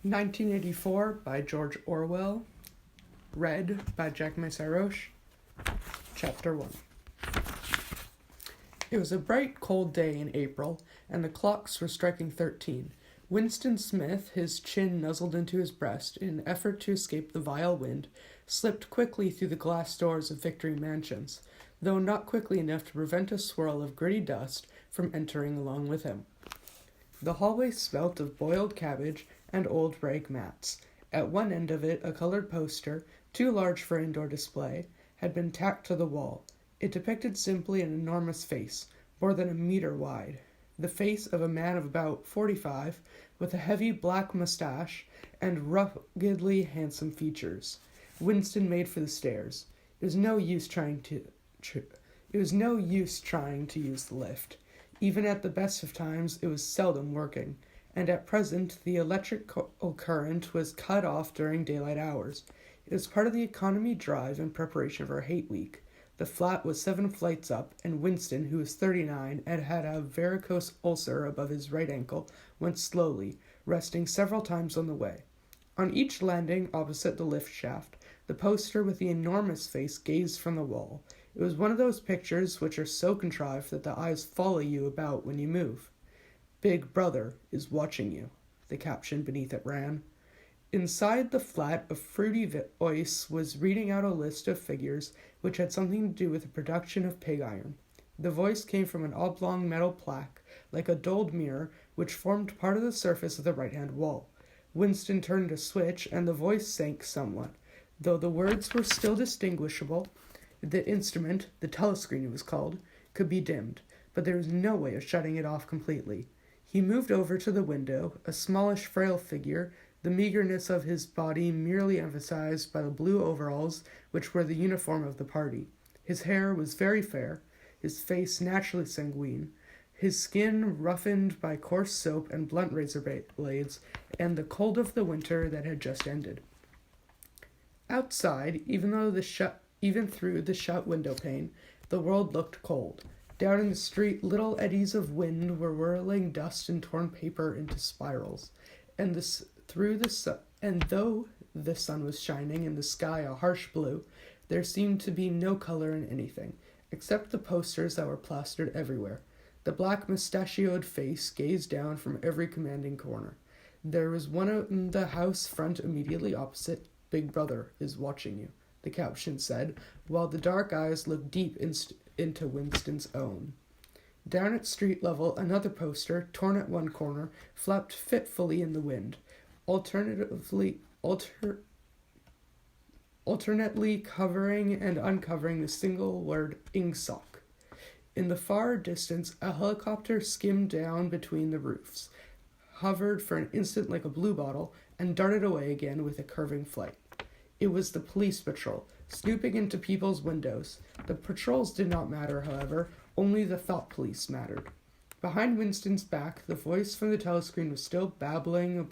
1984 by George Orwell. Read by Jacques Saroche. Chapter 1. It was a bright, cold day in April, and the clocks were striking 13. Winston Smith, his chin nuzzled into his breast in an effort to escape the vile wind, slipped quickly through the glass doors of Victory Mansions, though not quickly enough to prevent a swirl of gritty dust from entering along with him. The hallway smelt of boiled cabbage and old rag mats. At one end of it, a colored poster, too large for indoor display, had been tacked to the wall. It depicted simply an enormous face, more than a meter wide. The face of a man of about 45, with a heavy black mustache and ruggedly handsome features. Winston made for the stairs. It was no use trying to use the lift. Even at the best of times, it was seldom working, and at present the electrical current was cut off during daylight hours. It was part of the economy drive in preparation for Hate Week. The flat was 7 flights up, and Winston, who was 39 and had a varicose ulcer above his right ankle, went slowly, resting several times on the way. On each landing opposite the lift shaft, the poster with the enormous face gazed from the wall. It was one of those pictures which are so contrived that the eyes follow you about when you move. "Big Brother is watching you," the caption beneath it ran. Inside the flat, a fruity voice was reading out a list of figures which had something to do with the production of pig iron. The voice came from an oblong metal plaque, like a dulled mirror, which formed part of the surface of the right-hand wall. Winston turned a switch, and the voice sank somewhat. Though the words were still distinguishable, the instrument, the telescreen it was called, could be dimmed, but there was no way of shutting it off completely. He moved over to the window, a smallish, frail figure, the meagerness of his body merely emphasized by the blue overalls which were the uniform of the party. His hair was very fair, his face naturally sanguine, his skin roughened by coarse soap and blunt razor blades, and the cold of the winter that had just ended. Outside, even through the shut window pane, the world looked cold. Down in the street, little eddies of wind were whirling dust and torn paper into spirals, and though the sun was shining and the sky a harsh blue, there seemed to be no color in anything, except the posters that were plastered everywhere. The black mustachioed face gazed down from every commanding corner. There was one in the house front immediately opposite. "Big Brother is watching you," the caption said, while the dark eyes looked deep into Winston's own. Down at street level, another poster, torn at one corner, flapped fitfully in the wind, alternately covering and uncovering the single word "Ingsoc." In the far distance, a helicopter skimmed down between the roofs, hovered for an instant like a bluebottle, and darted away again with a curving flight. It was the police patrol, snooping into people's windows. The patrols did not matter, however, only the thought police mattered. Behind Winston's back, the voice from the telescreen was still babbling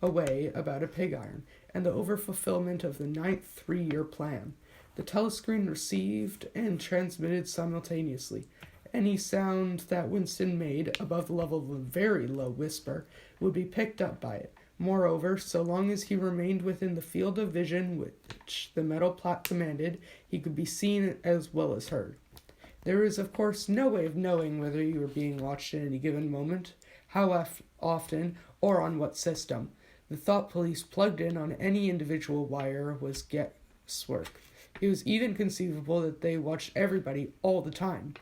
away about a pig iron, and the overfulfillment of the 9th three-year plan. The telescreen received and transmitted simultaneously. Any sound that Winston made above the level of a very low whisper would be picked up by it. Moreover, so long as he remained within the field of vision which the metal plate commanded, he could be seen as well as heard. There is, of course, no way of knowing whether you were being watched at any given moment, how often, or on what system. The thought police plugged in on any individual wire was guesswork. It was even conceivable that they watched everybody all the time,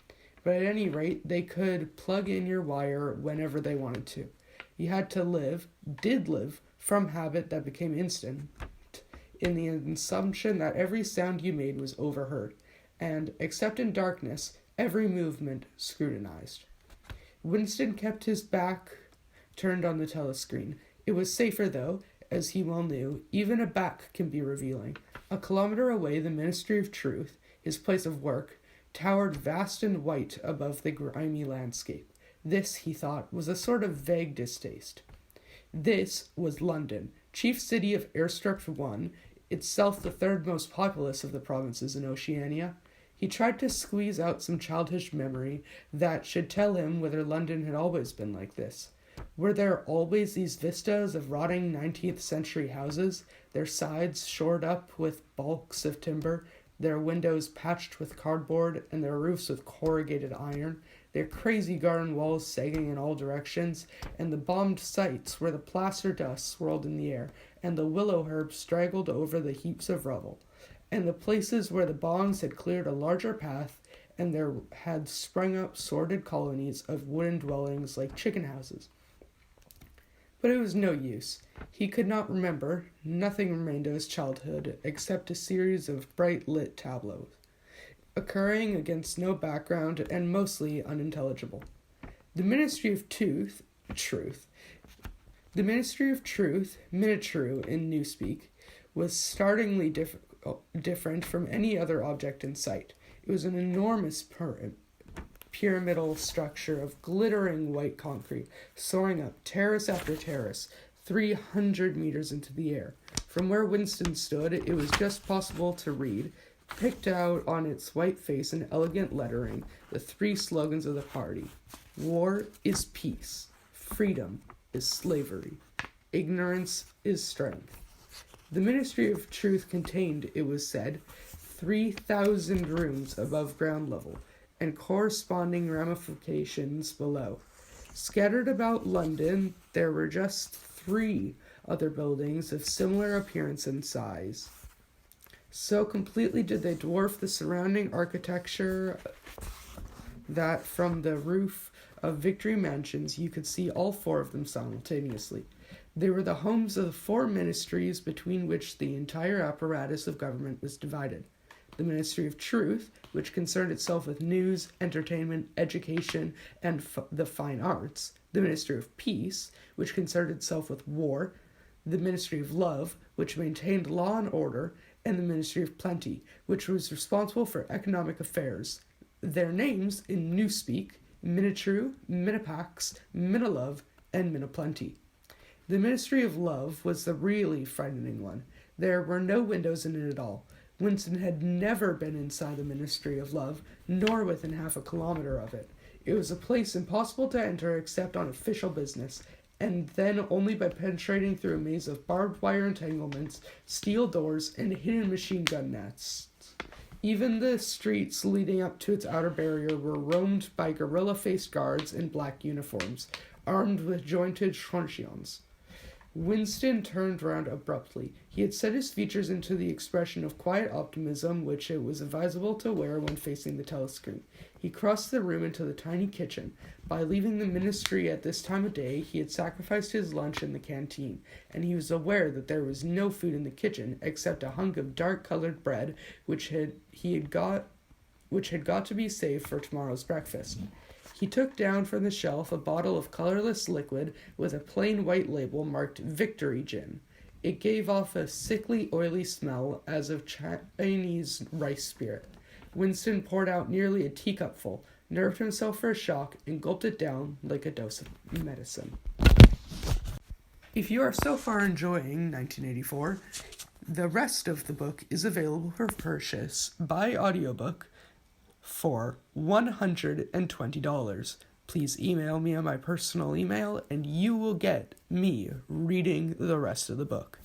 but at any rate, they could plug in your wire whenever they wanted to. You had to did live, from habit that became instinct, in the assumption that every sound you made was overheard, and, except in darkness, every movement scrutinized. Winston kept his back turned on the telescreen. It was safer, though, as he well knew. Even a back can be revealing. A kilometer away, the Ministry of Truth, his place of work, towered vast and white above the grimy landscape. This, he thought, was a sort of vague distaste. This was London, chief city of Airstrip 1, itself the third most populous of the provinces in Oceania. He tried to squeeze out some childish memory that should tell him whether London had always been like this. Were there always these vistas of rotting 19th century houses, their sides shored up with balks of timber, their windows patched with cardboard, and their roofs with corrugated iron, their crazy garden walls sagging in all directions, and the bombed sites where the plaster dust swirled in the air, and the willow herb straggled over the heaps of rubble, and the places where the bombs had cleared a larger path, and there had sprung up sordid colonies of wooden dwellings like chicken houses. But it was no use. He could not remember. Nothing remained of his childhood except a series of bright lit tableaus, occurring against no background and mostly unintelligible. The Ministry of Truth, Minitrue in Newspeak, was startlingly different from any other object in sight. It was an enormous pyramidal structure of glittering white concrete, soaring up terrace after terrace, 300 meters into the air. From where Winston stood, it was just possible to read, picked out on its white face in elegant lettering, the three slogans of the party. War is peace. Freedom is slavery. Ignorance is strength. The Ministry of Truth contained, it was said, 3,000 rooms above ground level, and corresponding ramifications below. Scattered about London, there were just 3 other buildings of similar appearance and size. So completely did they dwarf the surrounding architecture that from the roof of Victory Mansions you could see all 4 of them simultaneously. They were the homes of the 4 ministries between which the entire apparatus of government was divided. The Ministry of Truth, which concerned itself with news, entertainment, education, and the fine arts. The Ministry of Peace, which concerned itself with war. The Ministry of Love, which maintained law and order. And the Ministry of Plenty, which was responsible for economic affairs. Their names in Newspeak, Minitrue, Minipax, Minilove, and Miniplenty. The Ministry of Love was the really frightening one. There were no windows in it at all. Winston had never been inside the Ministry of Love, nor within half a kilometer of it. It was a place impossible to enter except on official business, and then only by penetrating through a maze of barbed wire entanglements, steel doors, and hidden machine gun nests. Even the streets leading up to its outer barrier were roamed by gorilla-faced guards in black uniforms, armed with jointed truncheons. Winston turned round abruptly. He had set his features into the expression of quiet optimism which it was advisable to wear when facing the telescreen. He crossed the room into the tiny kitchen. By leaving the ministry at this time of day, he had sacrificed his lunch in the canteen, and he was aware that there was no food in the kitchen except a hunk of dark-colored bread which had got to be saved for tomorrow's breakfast. He took down from the shelf a bottle of colorless liquid with a plain white label marked Victory Gin. It gave off a sickly, oily smell as of Chinese rice spirit. Winston poured out nearly a teacupful, nerved himself for a shock, and gulped it down like a dose of medicine. If you are so far enjoying 1984, the rest of the book is available for purchase by audiobook for $120. Please email me on my personal email and you will get me reading the rest of the book.